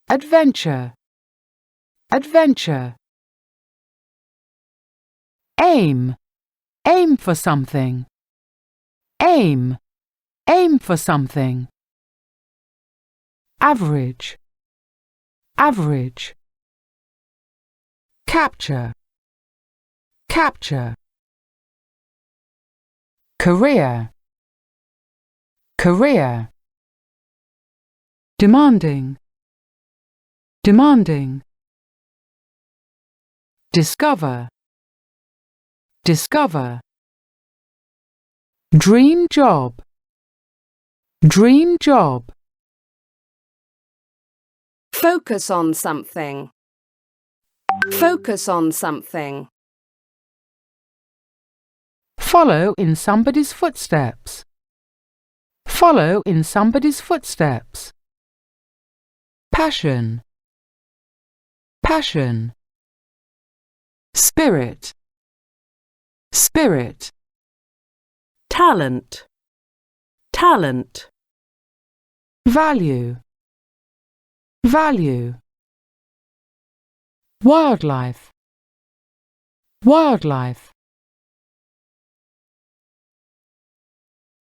adventure, adventure. Aim, aim for something. Aim, aim for something. Average, average. Capture, capture. Career, career. Demanding, demanding. Discover, discover. Dream job, dream job. Focus on something. Focus on something. Follow in somebody's footsteps. Follow in somebody's footsteps. Passion, passion. Spirit, spirit. Talent, talent. Value, value. Wildlife, wildlife.